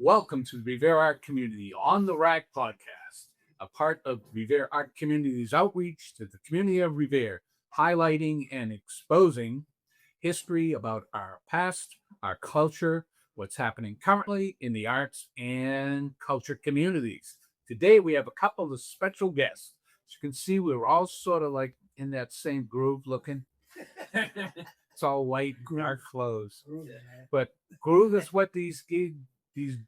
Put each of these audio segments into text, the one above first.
Welcome to the Revere Art Community on the RAC podcast, a part of Revere Art Community's outreach to the community of Revere, highlighting and exposing history about our past, our culture, what's happening currently in the arts and culture communities. Today, we have a couple of special guests. As you can see, we're all sort of like in that same groove looking. It's all white, dark clothes. But groove is what these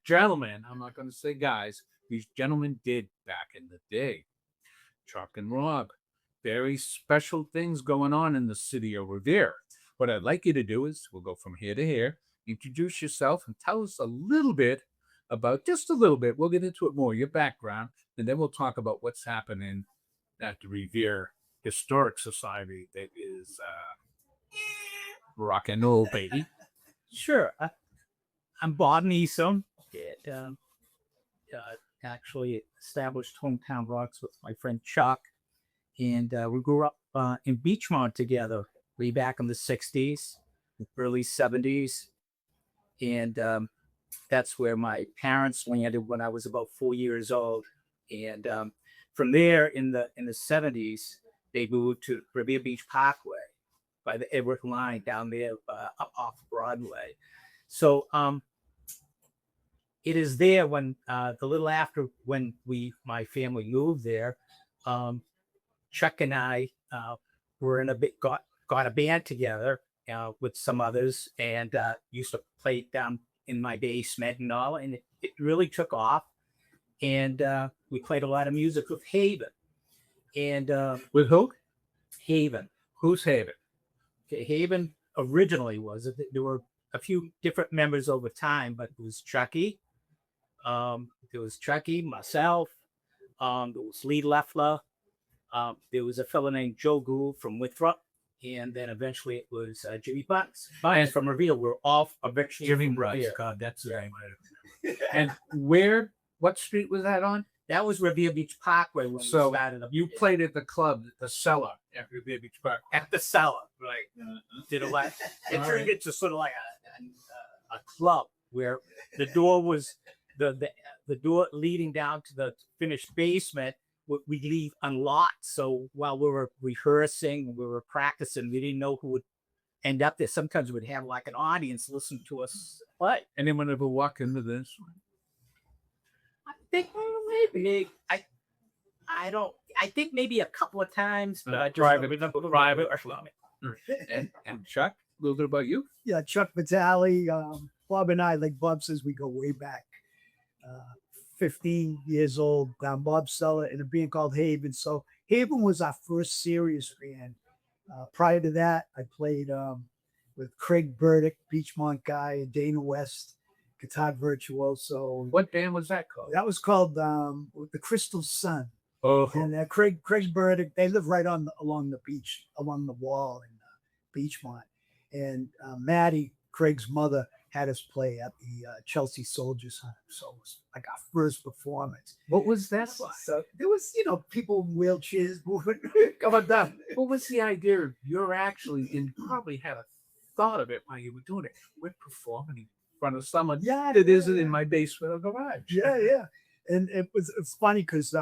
gentlemen, I'm not going to say guys, these gentlemen did back in the day. Chuck and Rob, very special things going on in the city of Revere. What I'd like you to do is we'll go from here to here, introduce yourself and tell us a little bit about just a little bit. We'll get into it more, your background, and then we'll talk about what's happening at the Revere Historic Society that is rock and roll, baby. Sure. I'm Bob Nesom. Actually established Hometown Rocks with my friend Chuck. And we grew up in Beachmont together way back in the 60s, early 70s. And that's where my parents landed when I was about 4 years old. And from there in the 70s, they moved to Revere Beach Parkway by the Everett line down there up off Broadway. So it is there when the little after when my family moved there, Chuck and I were in got a band together with some others and used to play down in my basement and all, and it really took off. And we played a lot of music with Haven. And with who? Haven. Who's Haven? Okay, Haven originally there were a few different members over time, but it was Chucky. There was Chucky, myself. There was Lee Leffler. There was a fellow named Joe Gould from Winthrop, and then eventually it was Jimmy Butts from Reveal. We're all eventually Jimmy Butts. God, that's the name. And what street was that on? That was Revere Beach Parkway when we started. You played at the club, the Cellar, at Revere Beach Park. At the Cellar, right? Did a lot. It turned into sort of like a club where the door was the door leading down to the finished basement. We leave unlocked. So while we were rehearsing, we were practicing, we didn't know who would end up there. Sometimes we'd have like an audience listen to us play. Anyone ever walk into this? I think maybe I think maybe a couple of times, but I just private or something. And Chuck, a little bit about you. Yeah, Chuck Vitale. Bob and I, like Bob says, we go way back. 15 years old, down Bob's cellar in a band called Haven. So Haven was our first serious band. Prior to that, I played with Craig Burdick, Beachmont guy, and Dana West, guitar virtuoso. What band was that called? That was called The Crystal Sun. Oh, and Craig Burdick, they live right along the beach, along the wall in Beachmont. And Maddie, Craig's mother, had us play at the Chelsea Soldiers Home. So it was like our first performance. What was that like? So there was, people in wheelchairs moving, coming down. What was the idea? You're actually, and probably had a thought of it while you were doing it. We're performing in front of someone. Yeah, it isn't in my basement or garage. Yeah. And it's funny because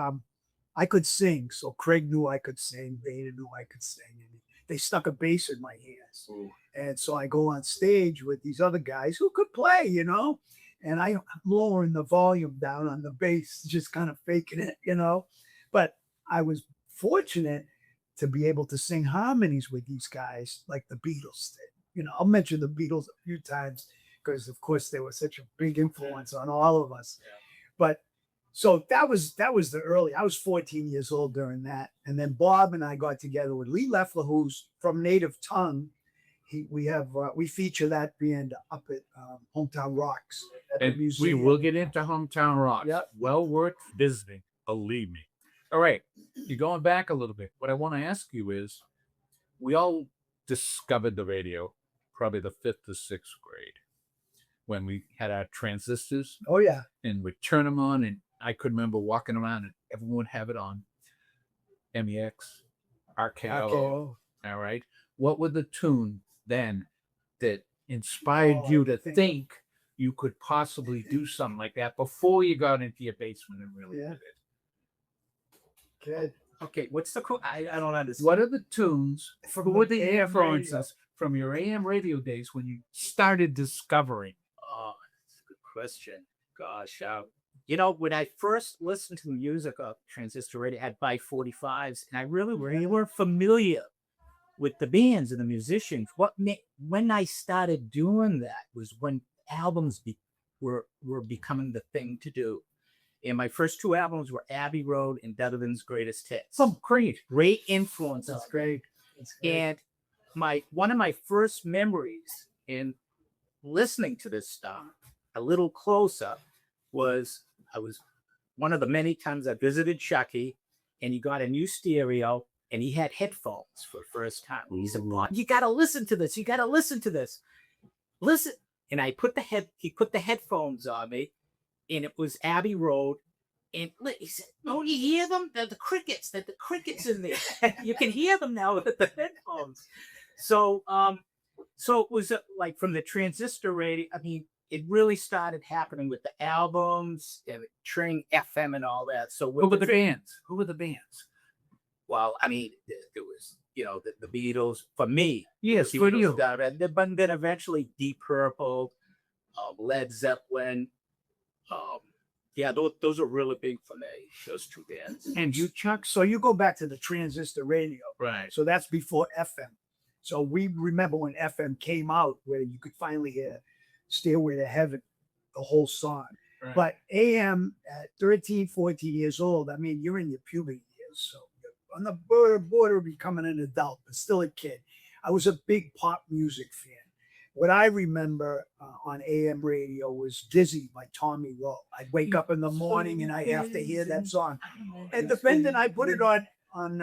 I could sing. So Craig knew I could sing. Dana knew I could sing. And they stuck a bass in my hands. Ooh. And so I go on stage with these other guys who could play, and I'm lowering the volume down on the bass, just kind of faking it, But I was fortunate to be able to sing harmonies with these guys like the Beatles did. I'll mention the Beatles a few times because, of course, they were such a big influence on all of us. Yeah. But so that was the early. I was 14 years old during that. And then Bob and I got together with Lee Leffler, who's from Native Tongue. We feature that band up at HomeTown Rocks at the museum. We will get into HomeTown Rocks. Yep. Well worth visiting, believe me. All right, you're going back a little bit. What I want to ask you is, we all discovered the radio probably the 5th or 6th grade when we had our transistors. Oh yeah. And we'd turn them on, and I could remember walking around and everyone would have it on. MEX, RKO. All right. What were the tune then that inspired you to think you could possibly do something like that before you got into your basement and really Yeah. did it. Good. Okay, what's the I don't understand. What are the tunes From who were the the AM influences from your AM radio days when you started discovering? Oh, that's a good question. Gosh, you know, when I first listened to music of transistor radio, I had by 45s, and I really weren't familiar with the bands and the musicians. When I started doing that was when albums were becoming the thing to do. And my first two albums were Abbey Road and Dudley's Greatest Hits. Some Great influence. That's great. That's great. And one of my first memories in listening to this stuff a little closer was one of the many times I visited Chucky, and he got a new stereo and he had headphones for the first time. He's a you gotta listen to this. You gotta listen to this. Listen. And he put the headphones on me, and it was Abbey Road. And he said, "Don't you hear them? They're the crickets. They're the crickets in there. You can hear them now with the headphones." So it was like from the transistor radio. I mean, it really started happening with the albums, Tring FM and all that. So Who were the bands? Who were the bands? well, I mean, there was, you know, the Beatles for me. Yes, The for Beatles you. started, but then eventually Deep Purple, Led Zeppelin. Yeah, those are really big for me, those two bands. And you, Chuck? So you go back to the transistor radio. Right. So that's before FM. So we remember when FM came out, where you could finally hear Stairway to Heaven, the whole song. Right. But AM at 13, 14 years old, I mean, you're in your puberty years. So you're on the border of becoming an adult, but still a kid. I was a big pop music fan. What I remember on AM radio was Dizzy by Tommy Rowe. I'd wake up in the morning and I'd have to hear that song. And depending, I put it on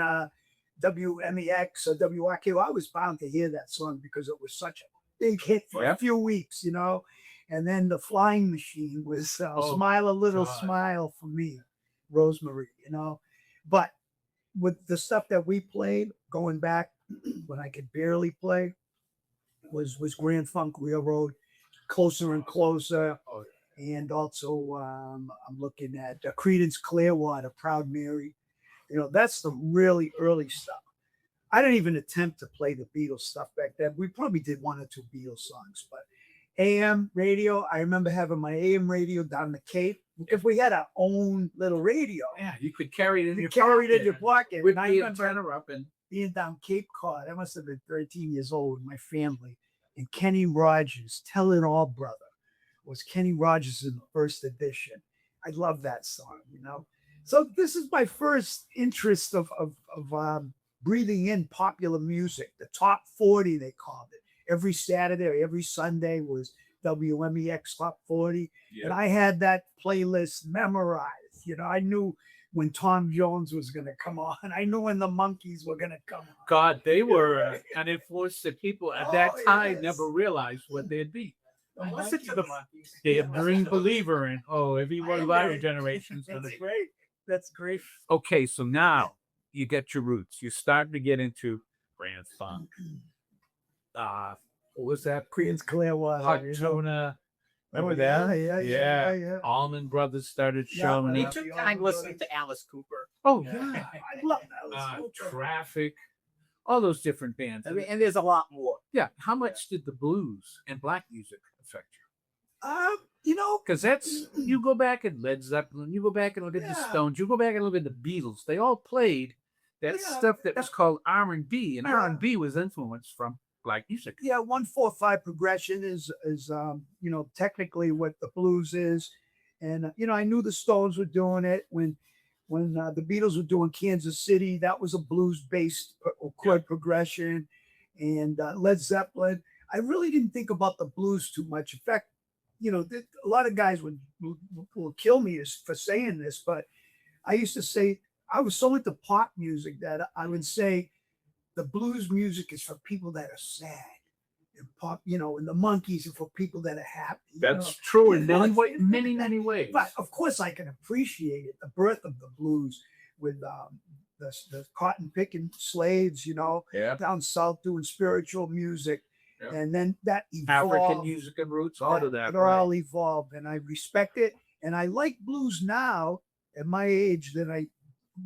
WMEX or WRQ. I was bound to hear that song because it was such a big hit for a few weeks, you know. And then the Flying Machine was Smile a Little Smile for me, Rosemary, you know. But with the stuff that we played, going back when I could barely play, was Grand Funk Railroad, Closer and Closer. And also I'm looking at Creedence Clearwater, Proud Mary. You know, that's the really early stuff. I didn't even attempt to play the Beatles stuff back then. We probably did one or two Beatles songs, but AM radio, I remember having my AM radio down the Cape. If we had our own little radio, Yeah, you could carry it in you your carried it in your pocket. pocket. With And I the remember antenna up and being down Cape Cod. I must have been 13 years old with my family. And Kenny Rogers, Tell It All Brother, was Kenny Rogers in the first edition. I love that song, you know. So this is my first interest of breathing in popular music. The top 40, they called it. Every Saturday or every Sunday was WMEX Top 40. And I had that playlist memorized. You know, I knew when Tom Jones was going to come on. I knew when the Monkees were going to come on. God, they were an influence that people at that time yes. never realized what they'd be. I listened to the Monkees. They're a green believer in every one of our generations. That's great. That's great. Okay, so now you get your roots. You start to get into Grand Funk. What was that? Creedence Clearwater. Hot you know. Tuna. Remember Yeah, that? yeah. Allman Brothers started Yeah, showing We yeah. up. took time listening to Alice Cooper. Oh, yeah. I love that. Traffic. All those different bands. I mean, and there's a lot more. Yeah. How much did the blues and black music affect you? You know, Because that's, you go back and Led Zeppelin, you go back and look at the Yeah. Stones, you go back and look at the Beatles. They all played that Yeah. stuff that was called R&B, and Yeah. R&B was influenced from black music. yeah, 1-4-5 progression is you know, technically what the blues is. And you know, I knew the Stones were doing it when the Beatles were doing Kansas City. That was a blues-based chord progression. And Led Zeppelin, I really didn't think about the blues too much. In fact, you know, a lot of guys will kill me for saying this, but I used to say I was so into pop music that I would say the blues music is for people that are sad, and pop, you know, and the Monkees are for people that are happy. you That's know. true in Yeah, many ways. But of course, I can appreciate it. The birth of the blues with the cotton picking slaves, you know, Yeah. down south doing spiritual music. Yeah. And then that African evolved. music and roots, all of that. It all evolved, and I respect it. And I like blues now at my age than I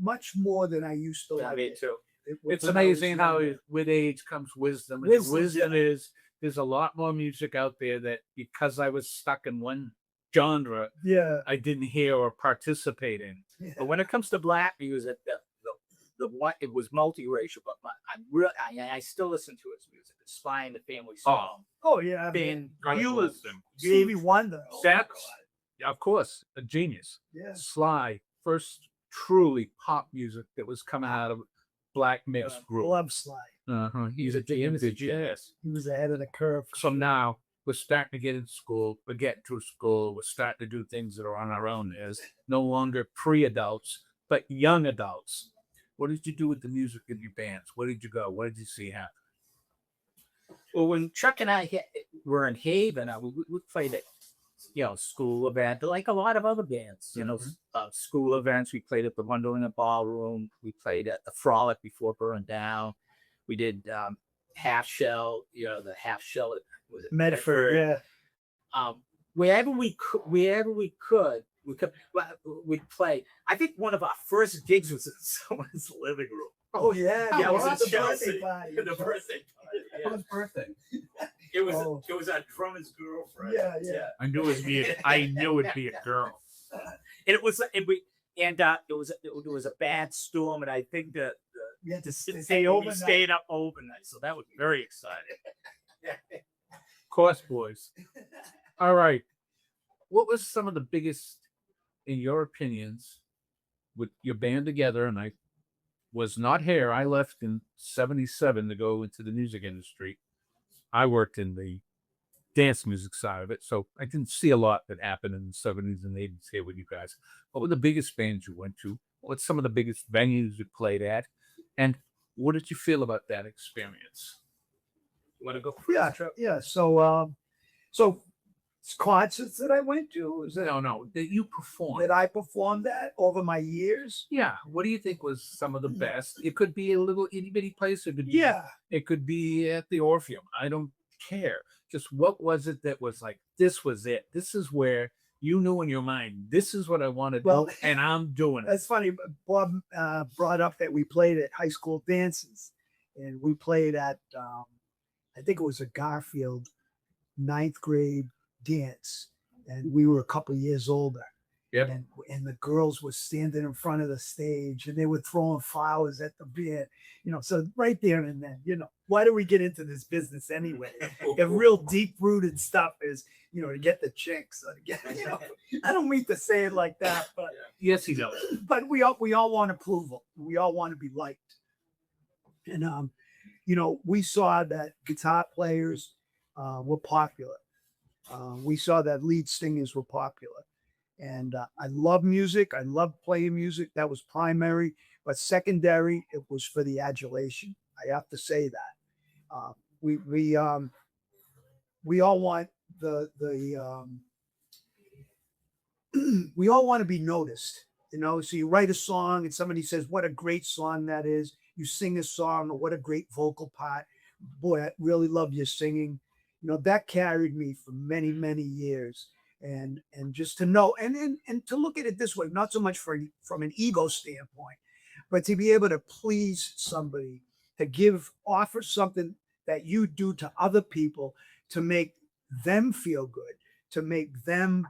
much more than I used to like. Me it. too. It's When I was amazing how younger. with age comes wisdom. And the Wisdom, wisdom is there's a lot more music out there that because I was stuck in one genre, Yeah. I didn't hear or participate in. But when it comes to black music, the what it was multiracial, but I still listen to his music. The Spy and the Family Song. Oh yeah. Been You listen. Stevie Wonder. That's, of course, a genius. Yeah. Sly, first truly pop music that was coming out of black mixed group. Love Sly. He's a genius. Yes. He was ahead of the curve. So now we're starting to get in school. We're getting through school. We're starting to do things that are on our own. There's no longer pre-adults, but young adults. What did you do with the music in your bands? Where did you go? What did you see happen? Well, when Chuck and I were in Haven, we played at school event, like a lot of other bands. School events. We played at the Wonderland Ballroom. We played at the Frolic before Burned Down. We did Half Shell. The Half Shell was it Medford. Yeah. Wherever we could, we'd play. I think one of our first gigs was in someone's living room. Oh yeah. Yeah, it was the at Chelsea. birthday party. The birthday party. Yeah. Whose birthday? It was our drummer's girlfriend. Yeah. I knew it'd be a girl. And it was a bad storm, and I think that We had to we stay overnight. stayed up overnight, so that was very exciting. Of course, boys. All right. What was some of the biggest, in your opinions, with your band together? And I was not here. I left in 77 to go into the music industry. I worked in the dance music side of it, so I didn't see a lot that happened in the 70s and 80s here with you guys. What were the biggest bands you went to? What's some of the biggest venues you played at? And what did you feel about that experience? You want to go first? Yeah. So concerts that I went to, is that No, that you performed. that I performed at over my years. Yeah. What do you think was some of the best? It could be a little itty bitty place. It could be, Yeah. It could be at the Orpheum. I don't care. Just what was it that was like, this was it. This is where you knew in your mind, this is what I want to Well, do, and I'm doing it. That's funny. Bob brought up that we played at high school dances, and we played at I think it was a Garfield 9th grade dance, and we were a couple of years older. Yep. And the girls were standing in front of the stage, and they were throwing flowers at the band. So right there and then, why do we get into this business anyway? If real deep rooted stuff is, to get the chicks, or to get, I don't mean to say it like that, but Yes, he does. but we all want approval. We all want to be liked. And we saw that guitar players were popular. We saw that lead singers were popular. And I love music. I love playing music. That was primary, but secondary, it was for the adulation. I have to say that. We all want we all want to be noticed. So you write a song and somebody says, "What a great song that is." You sing a song, or "What a great vocal part." Boy, I really love your singing. That carried me for many, many years. And just to know and to look at it this way, not so much from an ego standpoint, but to be able to please somebody, to offer something that you do to other people to make them feel good, to make them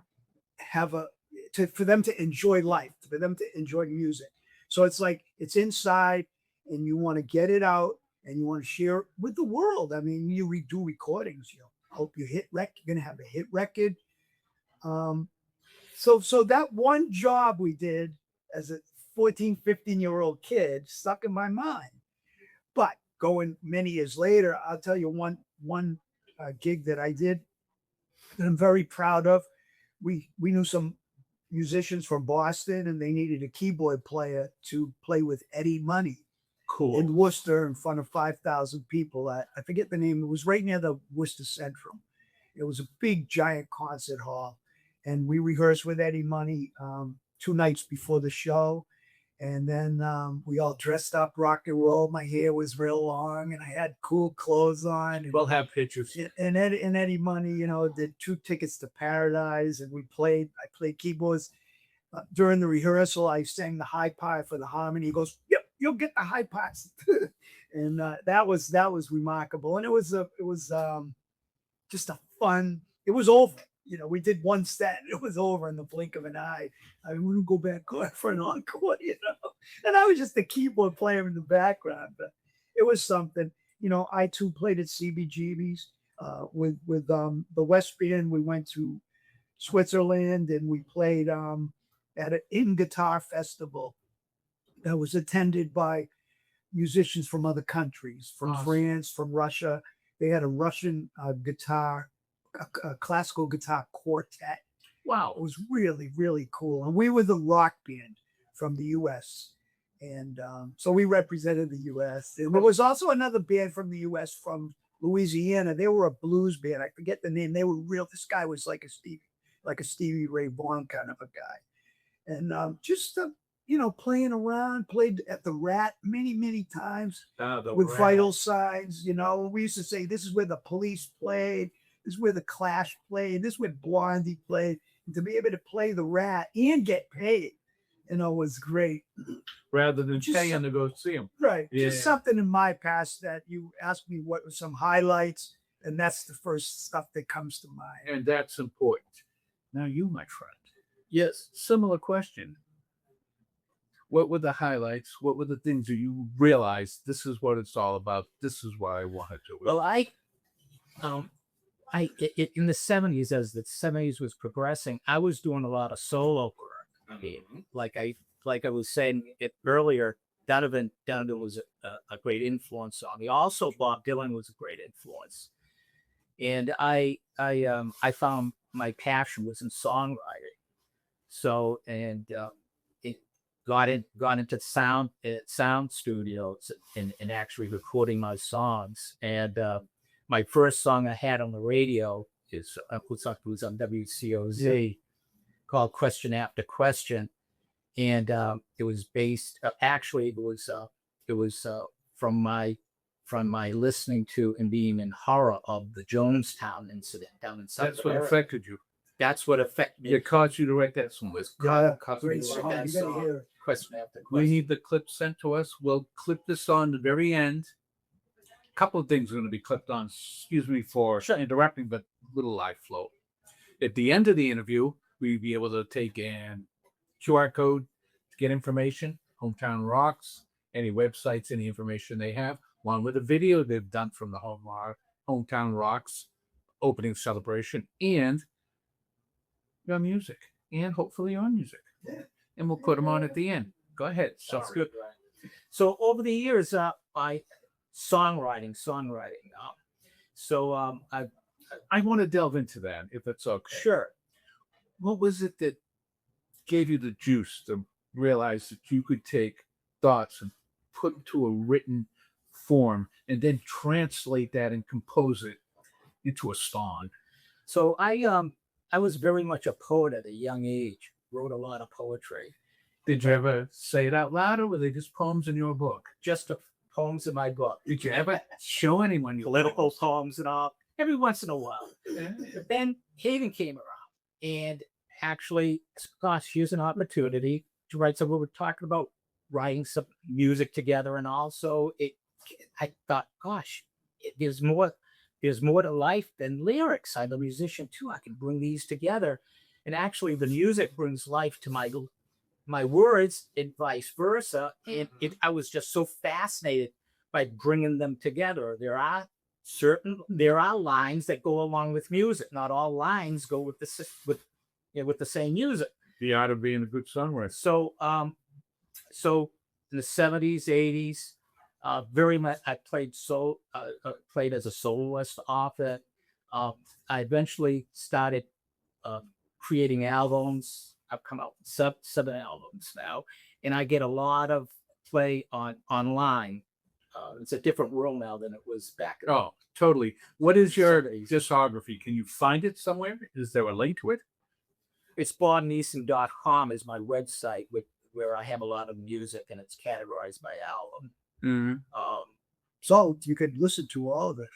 for them to enjoy life, for them to enjoy music. So it's like it's inside, and you want to get it out, and you want to share it with the world. I mean, you do recordings. Hope you you're gonna have a hit record. So that one job we did as a 14, 15-year-old kid stuck in my mind. But going many years later, I'll tell you one gig that I did that I'm very proud of. We knew some musicians from Boston, and they needed a keyboard player to play with Eddie Money Cool. in Worcester in front of 5,000 people. I forget the name. It was right near the Worcester Central. It was a big, giant concert hall. And we rehearsed with Eddie Money 2 nights before the show. And then we all dressed up rock and roll. My hair was real long and I had cool clothes on. And, We'll have pictures. and Eddie Money, did 2 Tickets to Paradise, and I played keyboards. During the rehearsal, I sang the high part for the harmony. He goes, "Yep, you'll get the high parts," and that was remarkable. And it was just a fun. It was over. We did one set. It was over in the blink of an eye. I mean, we would go back for an encore, And I was just the keyboard player in the background, but it was something. I too played at CBGB's with the West Band. We went to Switzerland and we played at an in guitar festival that was attended by musicians from other countries, from Awesome. France, from Russia. They had a Russian guitar, a classical guitar quartet. Wow. It was really, really cool. And we were the rock band from the U.S. And so we represented the U.S. And there was also another band from the U.S. from Louisiana. They were a blues band. I forget the name. They were real. This guy was like a Stevie Ray Vaughan kind of a guy. And just playing around, played at the RAC many, many times with RAC. vital signs. We used to say, this is where the Police played. This is where the Clash played. This is where Blondie played. And to be able to play the RAC and get paid, was great. Rather than Just paying to go see them. Right. Yeah. Just something in my past that you asked me what were some highlights, and that's the first stuff that comes to mind. And that's important. Now you, my friend. Yes. Similar question. What were the highlights? What were the things that you realized this is what it's all about? This is why I want to do it. Well, in the 70s, as the 70s was progressing, I was doing a lot of solo work. Like I was saying it earlier, Donovan was a great influence on me. Also, Bob Dylan was a great influence. And I found my passion was in songwriting. So, and it got into sound studios and actually recording my songs. And my first song I had on the radio was on WCOZ called Question After Question. And it was based, actually it was from my listening to and being in horror of the Jonestown incident down in South That's what America. affected you. That's what affected me. It caused you to write that song. Great song. You gotta hear it. Question after We question. need the clip sent to us. We'll clip this on the very end. A couple of things are going to be clipped on. Excuse me for interrupting, but little live flow. At the end of the interview, we'll be able to take an QR code to get information. HomeTown Rocks, any websites, any information they have, along with a video they've done from the HomeTown Rocks opening celebration, and your music, and hopefully your music. Yeah. And we'll put them on at the end. Go ahead. Sounds good. So over the years, I songwriting. I want to delve into that, if it's okay. Sure. What was it that gave you the juice to realize that you could take thoughts and put into a written form and then translate that and compose it into a song? So I was very much a poet at a young age. Wrote a lot of poetry. Did you ever say it out loud, or were they just poems in your book? Just poems in my book. Did you ever show anyone your Political poems and all, every once in a while. But then Haven came around, and actually, gosh, here's an opportunity to write some. We were talking about writing some music together, and also I thought, gosh, there's more to life than lyrics. I'm a musician too. I can bring these together, and actually, the music brings life to my words and vice versa. And I was just so fascinated by bringing them together. There are lines that go along with music. Not all lines go with the same music. The art of being a good songwriter. So in the 70s, 80s, very much I played as a soloist often. I eventually started creating albums. I've come out with 7 albums now, and I get a lot of play online. It's a different world now than it was back. Oh, totally. What is your 70s. discography? Can you find it somewhere? Is there a link to it? It's BobNesom.com is my website with where I have a lot of music and it's categorized by album. Mhm. So you could listen to all of it.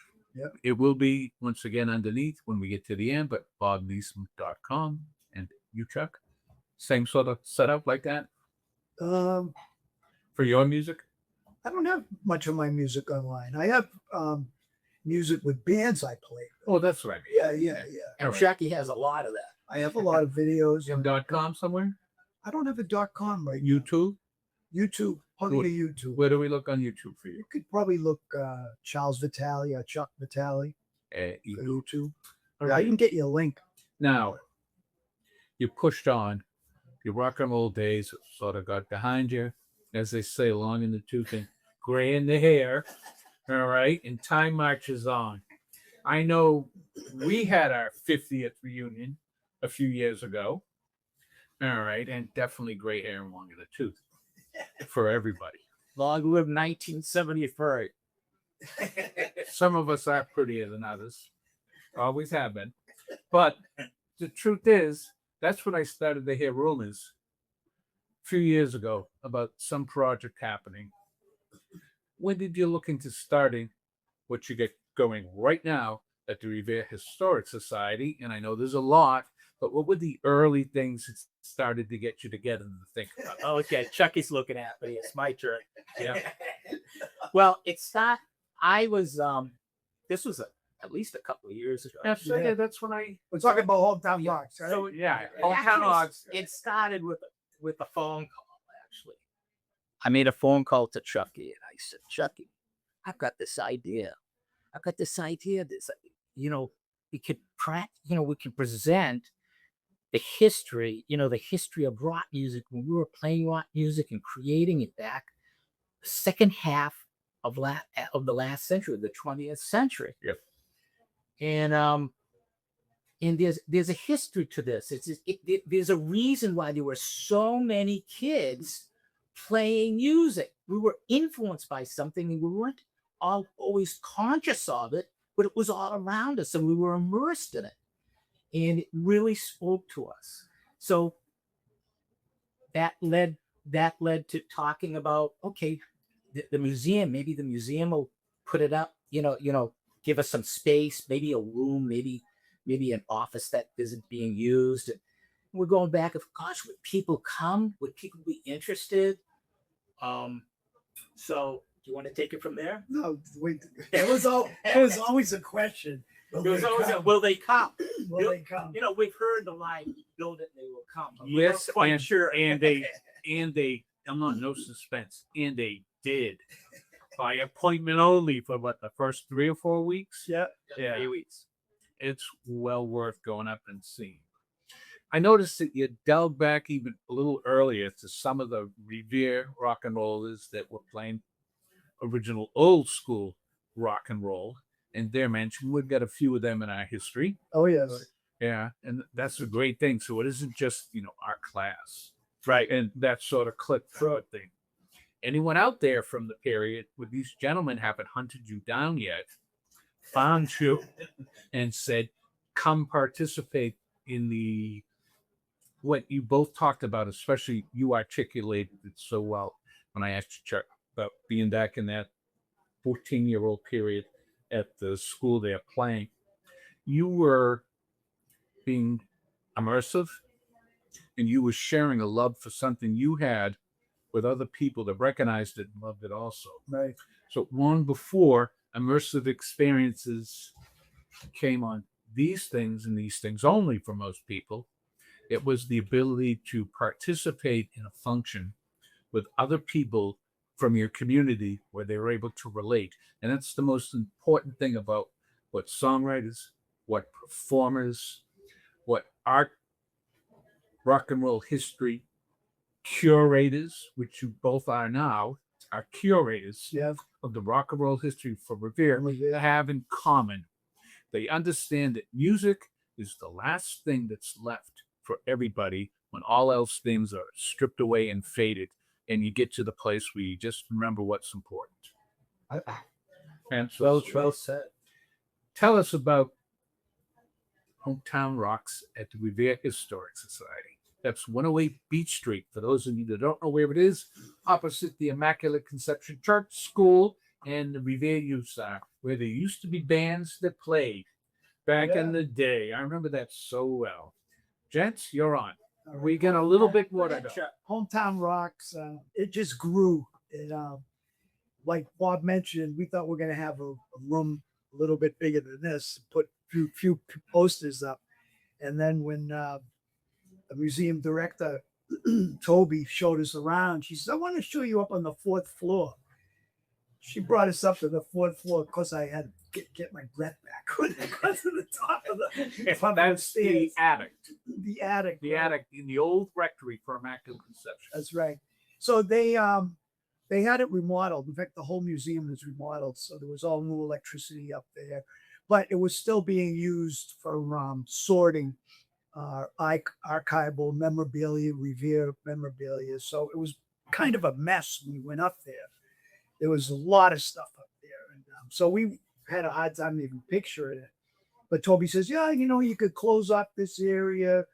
It will be once again underneath when we get to the end, but bobnesom.com. And you, Chuck? Same sort of setup like that Um, for your music? I don't have much of my music online. I have music with bands I play. Oh, that's what I mean. Yeah. And Chucky has a lot of that. I have a lot of videos. You have .com somewhere? I don't have a .com right now. YouTube? YouTube. Plug What- into YouTube. Where do we look on YouTube for you? You could probably look Charles Vitale or Chuck Vitale You- on YouTube. All I right. can get you a link. Now, you pushed on. Your rock and roll days sort of got behind you, as they say, long in the tooth and gray in the hair. All right. And time marches on. I know we had our 50th reunion a few years ago. All right. And definitely gray hair and long in the tooth for everybody. Long live 1973. Some of us are prettier than others. Always have been. But the truth is, that's when I started to hear rumors a few years ago about some project happening. When did you look into starting what you get going right now at the Revere Historic Society? And I know there's a lot, but what were the early things that started to get you together to think about? Okay, Chucky's looking at me. It's my turn. Yeah. Well, it's not. I was. This was at least a couple of years ago. Yeah, that's when I. We're talking about hometown rocks, right? So Yeah, Actually, it started with a phone call. Actually, I made a phone call to Chucky, and I said, "Chucky, I've got this idea. This, we could we could present the history, the history of rock music when we were playing rock music and creating it back the second half of the last century, the 20th century." Yep. And there's a history to this. There's a reason why there were so many kids playing music. We were influenced by something, and we weren't all always conscious of it, but it was all around us, and we were immersed in it, and it really spoke to us. So that led to talking about, okay, the museum. Maybe the museum will put it up. Give us some space, maybe a room, maybe an office that isn't being used. And we're going back of, gosh, would people come? Would people be interested? So do you want to take it from there? No, wait. It was always a question. It was always will they come? Will they come? We've heard the line, build it, they will come. But Yes, we're not quite and sure. and they, I'm not no suspense, and they did by appointment only for the first 3 or 4 weeks. Yeah. Yeah. 3 weeks. It's well worth going up and seeing. I noticed that you delved back even a little earlier to some of the Revere rock and rollers that were playing original old school rock and roll. And they're mentioned. We've got a few of them in our history. Oh yes. Yeah. And that's a great thing. So it isn't just, our class. Right. And that sort of click through it thing. Anyone out there from the period where these gentlemen haven't hunted you down yet, found you and said, come participate in what you both talked about, especially you articulated it so well when I asked you, Chuck, about being back in that 14-year-old period at the school they're playing. You were being immersive, and you were sharing a love for something you had with other people that recognized it and loved it also. Right. So long before immersive experiences came on these things and these things only for most people, it was the ability to participate in a function with other people from your community where they were able to relate. And that's the most important thing about what songwriters, what performers, what art, rock and roll history curators, which you both are now, are curators Yeah. of the rock and roll history for Revere, have in common. They understand that music is the last thing that's left for everybody when all else things are stripped away and faded, and you get to the place where you just remember what's important. And so, Well said. tell us about Hometown Rocks at the Revere Historic Society. That's 108 Beach Street. For those of you that don't know where it is, opposite the Immaculate Conception Church School and the Revere Youth Center, where there used to be bands that played back in the day. I remember that so well. Gents, you're on. We get a little bit more to go. Hometown Rocks. It just grew. It, like Bob mentioned, we thought we are going to have a room a little bit bigger than this, put few posters up. And then when the museum director, Toby, showed us around, she said, I want to show you up on the 4th floor. She brought us up to the 4th floor because I had to get my breath back when I got to the top of the That's the attic. The attic. The attic in the old rectory for Immaculate Conception. That's right. So they had it remodeled. In fact, the whole museum was remodeled. So there was all new electricity up there, but it was still being used for sorting archival memorabilia, Revere memorabilia. So it was kind of a mess when we went up there. There was a lot of stuff up there. And so we had a hard time even picturing it. But Toby says, yeah, you could close up this area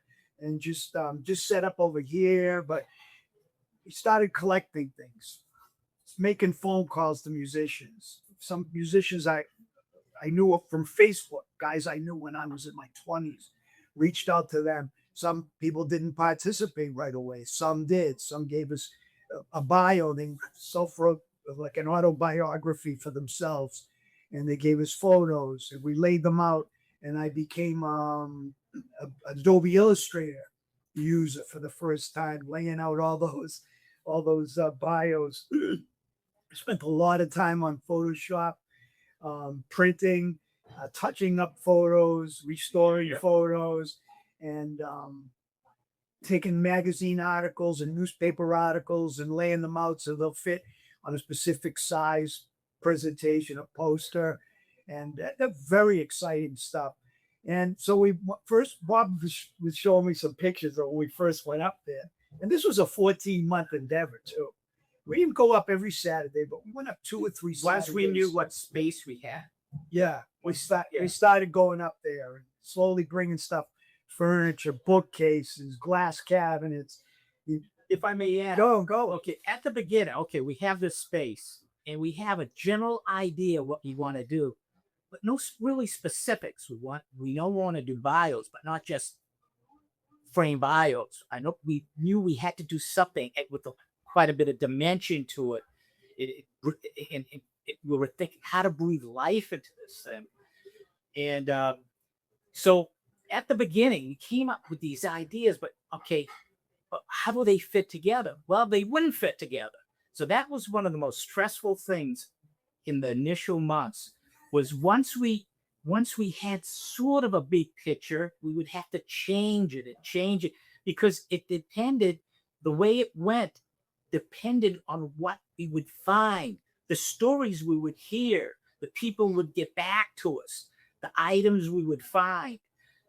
and just set up over here. But he started collecting things, making phone calls to musicians. Some musicians I knew from Facebook, guys I knew when I was in my 20s, reached out to them. Some people didn't participate right away. Some did. Some gave us a bio. They self-wrote like an autobiography for themselves. And they gave us photos and we laid them out. And I became an Adobe Illustrator user for the first time, laying out all those bios. I spent a lot of time on Photoshop, printing, touching up photos, restoring photos, and taking magazine articles and newspaper articles and laying them out so they'll fit on a specific size presentation, a poster, and that's very exciting stuff. And so Bob was showing me some pictures of when we first went up there. And this was a 14-month endeavor too. We didn't go up every Saturday, but we went up 2 or 3 Saturdays. Once we knew what space we had. Yeah, we started going up there and slowly bringing stuff, furniture, bookcases, glass cabinets. If I may add. Go. Okay, at the beginning, we have this space and we have a general idea what we want to do, but no really specifics. We don't want to do bios, but not just frame bios. I know we knew we had to do something with quite a bit of dimension to it. We were thinking how to breathe life into this thing. And so at the beginning, we came up with these ideas, but how do they fit together? Well, they wouldn't fit together. So that was one of the most stressful things in the initial months, was once we had sort of a big picture, we would have to change it because it depended, the way it went depended on what we would find, the stories we would hear, the people would get back to us, the items we would find.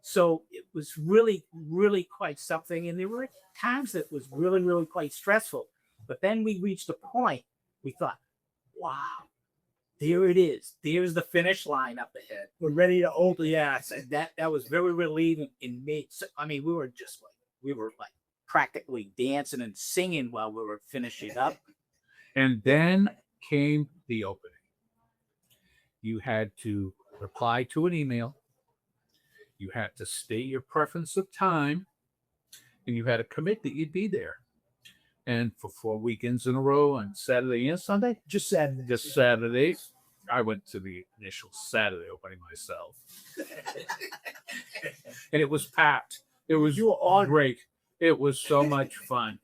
So it was really, really quite something. And there were times that was really, really quite stressful. But then we reached a point, we thought, wow, there it is. There's the finish line up ahead. We're ready to open. Yeah, so that was very relieving in me. So, we were practically dancing and singing while we were finishing up. And then came the opening. You had to reply to an email. You had to state your preference of time, and you had to commit that you'd be there. And for 4 weekends in a row on Saturday and Sunday? Just Saturday. Just Saturday. I went to the initial Saturday opening myself. And it was packed. It was great. It was so much fun.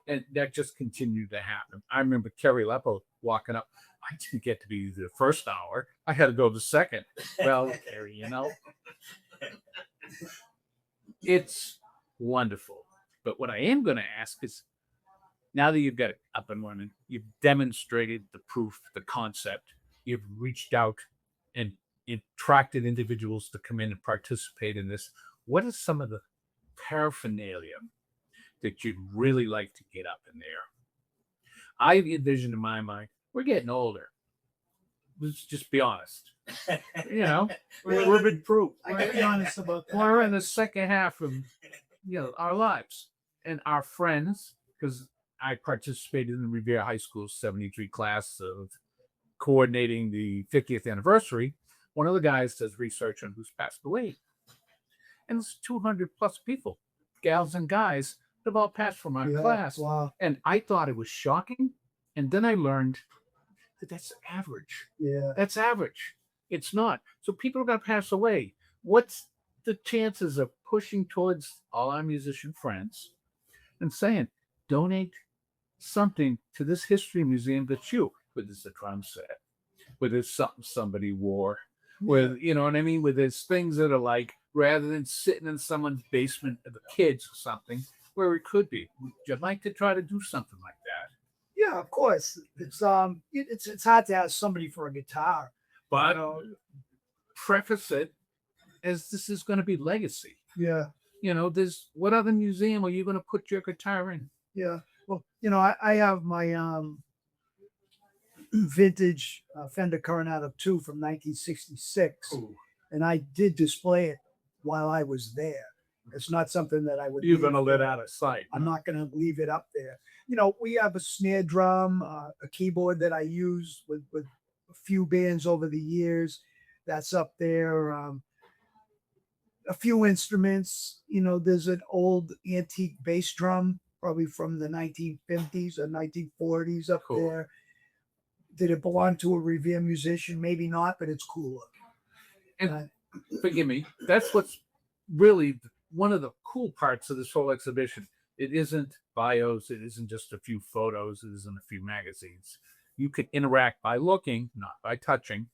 And that just continued to happen. I remember Kerry Leppo walking up. I didn't get to be the first hour. I had to go the second. Well, Kerry, it's wonderful. But what I am going to ask is, now that you've got it up and running, you've demonstrated the proof, the concept, you've reached out and attracted individuals to come in and participate in this. What is some of the paraphernalia that you'd really like to get up in there? I envision in my mind, we're getting older. Let's just be honest. We're been proof. I gotta be honest about that. We're in the second half of our lives. and our friends, because I participated in the Revere High School 73 class of coordinating the 50th anniversary. One of the guys does research on who's passed away. And it's 200 plus people, gals and guys, that have all passed from our class. Wow. And I thought it was shocking. And then I learned that that's average. Yeah. That's average. It's not. So people are going to pass away. What's the chances of pushing towards all our musician friends and saying, donate something to this history museum that's you, whether it's a drum set, whether it's something somebody wore, with, you know what I mean? With there's things that are like, rather than sitting in someone's basement of the kids or something, where it could be. Would you like to try to do something like that? Yeah, of course. It's hard to ask somebody for a guitar. But preface it as this is going to be legacy. Yeah. You know, there's what other museum are you going to put your guitar in? Yeah. Well, I have my vintage Fender Coronado 2 from 1966, and I did display it while I was there. It's not something that I would. You're going to let out of sight. I'm not going to leave it up there. We have a snare drum, a keyboard that I use with a few bands over the years. That's up there. A few instruments. There's an old antique bass drum, probably from the 1950s or 1940s up there. Did it belong to a Revere musician? Maybe not, but it's cooler. And forgive me, that's what's really one of the cool parts of this whole exhibition. It isn't bios. It isn't just a few photos. It isn't a few magazines. You can interact by looking, not by touching.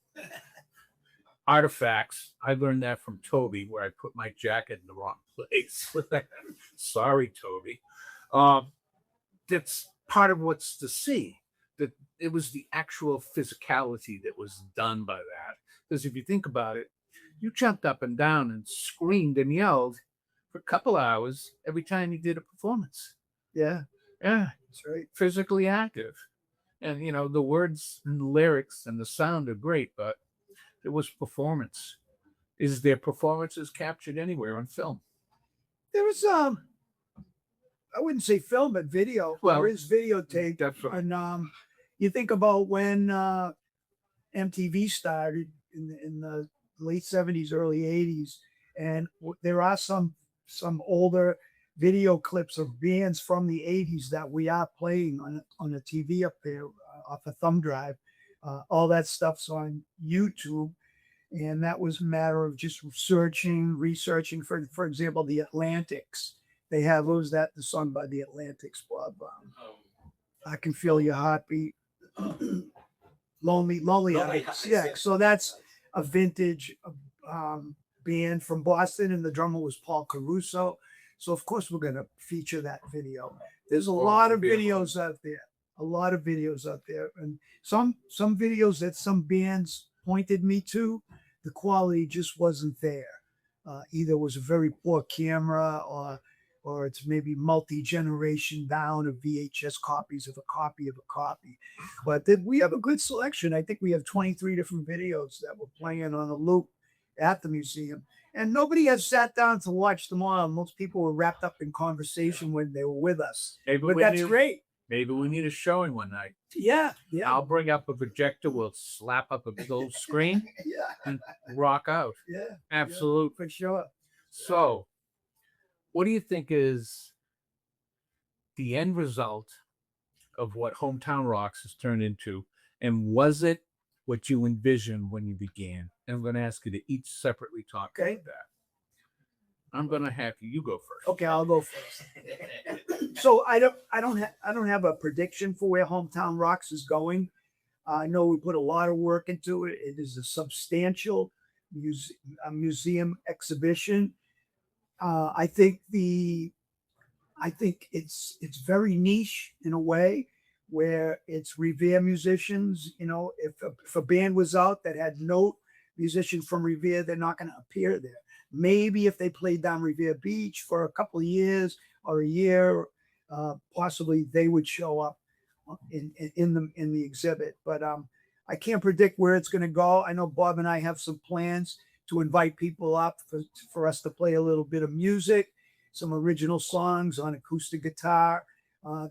Artifacts. I learned that from Toby, where I put my jacket in the wrong place. Sorry, Toby. That's part of what's to see. That it was the actual physicality that was done by that. Because if you think about it, you jumped up and down and screamed and yelled for a couple hours every time you did a performance. Yeah. Yeah. That's right. Physically active. And, the words and the lyrics and the sound are great, but it was performance. Is there performances captured anywhere on film? There was, I wouldn't say film, but video. Well, there is videotape. Definitely. And you think about when MTV started in the late 70s, early 80s, and there are some older video clips of bands from the 80s that we are playing on a TV up there off a thumb drive. All that stuff's on YouTube, and that was a matter of just researching. For example, the Atlantics. They have the song by the Atlantics, Bob. I Can Feel Your Heartbeat. Lonely Hearts. Yeah, so that's a vintage band from Boston, and the drummer was Paul Caruso. So of course we're going to feature that video. There's a lot of videos out there, and some videos that some bands pointed me to, the quality just wasn't there. Either it was a very poor camera, or it's maybe multi-generation down of VHS copies of a copy of a copy. But we have a good selection. I think we have 23 different videos that we're playing on a loop at the museum. And nobody has sat down to watch them all. Most people were wrapped up in conversation when they were with us. But that's great. Maybe we need a showing one night. Yeah. I'll bring up a projector. We'll slap up a big old screen and rock out. Yeah. Absolutely. For sure. So, what do you think is the end result of what Hometown Rocks has turned into? And was it what you envisioned when you began? And I'm going to ask you to each separately talk about that. I'm going to have you go first. Okay, I'll go first. So I don't have a prediction for where Hometown Rocks is going. I know we put a lot of work into it. It is a substantial museum exhibition. I think it's very niche in a way, where it's Revere musicians. If a band was out that had no musician from Revere, they're not going to appear there. Maybe if they played down Revere Beach for a couple of years or a year, possibly they would show up in the exhibit. But I can't predict where it's going to go. I know Bob and I have some plans to invite people up for us to play a little bit of music, some original songs on acoustic guitar.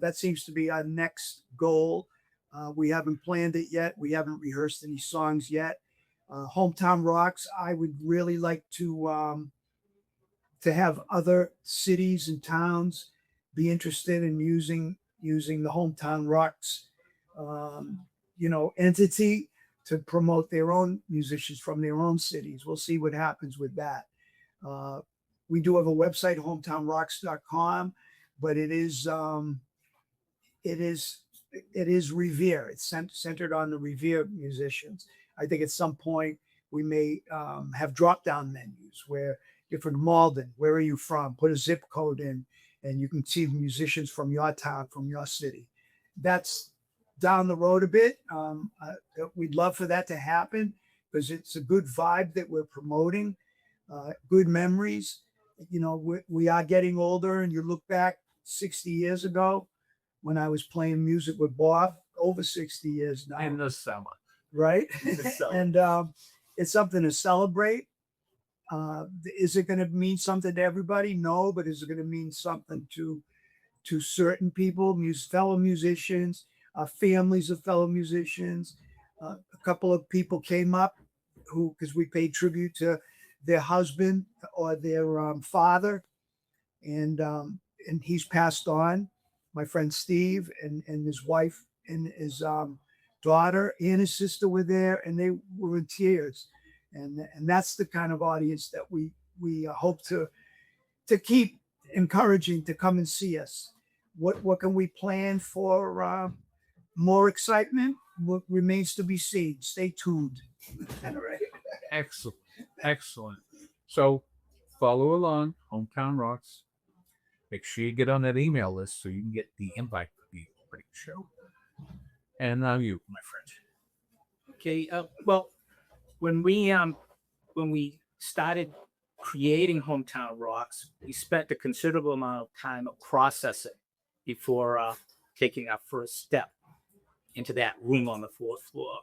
That seems to be our next goal. We haven't planned it yet. We haven't rehearsed any songs yet. Hometown Rocks, I would really like to have other cities and towns be interested in using the Hometown Rocks, entity to promote their own musicians from their own cities. We'll see what happens with that. We do have a website, hometownrocks.com, but it is Revere. It's centered on the Revere musicians. I think at some point we may have drop down menus where different Malden, where are you from? Put a zip code in, and you can see musicians from your town, from your city. That's down the road a bit. We'd love for that to happen because it's a good vibe that we're promoting, good memories. We are getting older, and you look back 60 years ago when I was playing music with Bob, over 60 years now. In the summer. Right? So- And it's something to celebrate. Is it going to mean something to everybody? No, but is it going to mean something to certain people, fellow musicians, families of fellow musicians? A couple of people came up because we paid tribute to their husband or their father, and he's passed on. My friend Steve and his wife and his daughter and his sister were there, and they were in tears. And that's the kind of audience that we hope to keep encouraging to come and see us. What can we plan for more excitement? What remains to be seen. Stay tuned. All right. Excellent. So follow along, Hometown Rocks. Make sure you get on that email list so you can get the invite to the opening show. And now you, my friend. Okay. Well, when we started creating Hometown Rocks, we spent a considerable amount of time processing before taking our first step into that room on the 4th floor.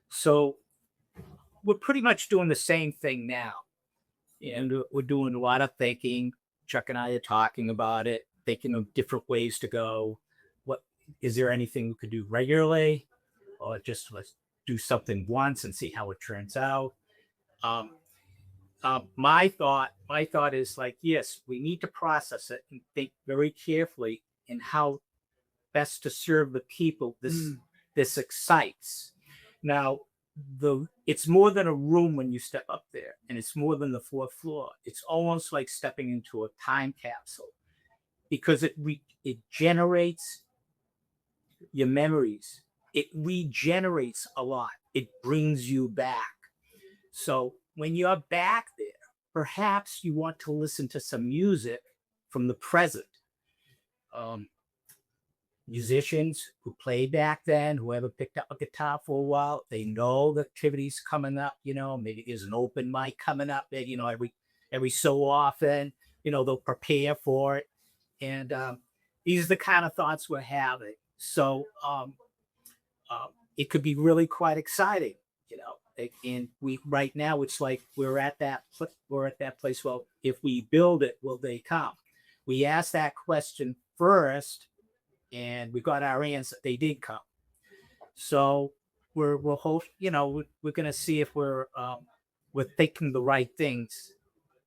So we're pretty much doing the same thing now. And we're doing a lot of thinking. Chuck and I are talking about it, thinking of different ways to go. What is there anything we could do regularly, or just let's do something once and see how it turns out? My thought is like, yes, we need to process it and think very carefully in how best to serve the people this excites. Now, it's more than a room when you step up there, and it's more than the 4th floor. It's almost like stepping into a time capsule because it generates your memories. It regenerates a lot. It brings you back. So when you're back there, perhaps you want to listen to some music from the present. Musicians who played back then, whoever picked up a guitar for a while, they know the activity's coming up. Maybe there's an open mic coming up. Every so often, they'll prepare for it. And these are the kind of thoughts we're having. So it could be really quite exciting, And right now it's like we're at that place. Well, if we build it, will they come? We asked that question first, and we got our answer. They did come. So we're going to see if we're thinking the right things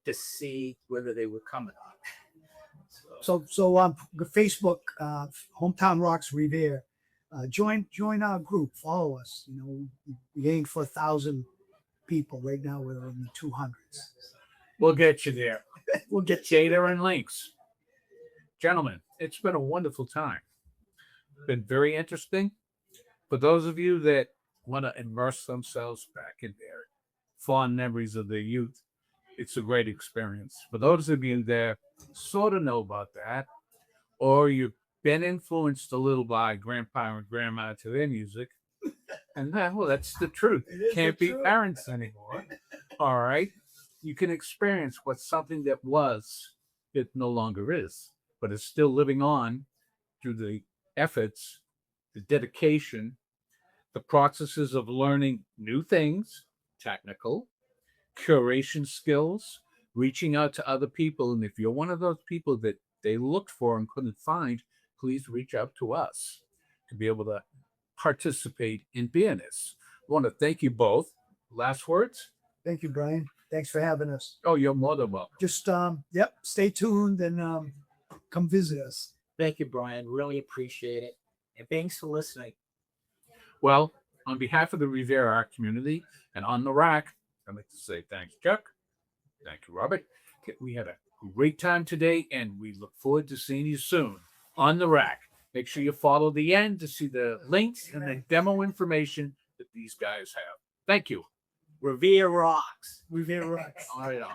to see whether they were coming on. So on Facebook, Hometown Rocks Revere. Join our group. Follow us. We aim for 1,000 people. Right now we're in the 200s. We'll get you there. We'll get you there in links. Gentlemen, it's been a wonderful time. Been very interesting. For those of you that want to immerse themselves back in their fond memories of their youth, it's a great experience. For those of you that sort of know about that, or you've been influenced a little by grandpa and grandma to their music, and that's the truth. Can't be parents anymore. All right. You can experience what something that was, it no longer is, but it's still living on through the efforts, the dedication, the processes of learning new things, technical, curation skills, reaching out to other people. And if you're one of those people that they looked for and couldn't find, please reach out to us to be able to participate in being this. I want to thank you both. Last words? Thank you, Brian. Thanks for having us. Oh, you're more than welcome. Just stay tuned and come visit us. Thank you, Brian. Really appreciate it. And thanks for listening. Well, on behalf of the Revere Art community and on the RAC, I'd like to say thanks, Chuck. Thank you, Robert. We had a great time today, and we look forward to seeing you soon on the RAC. Make sure you follow the end to see the links and the demo information that these guys have. Thank you. Revere rocks. Revere rocks. All right on.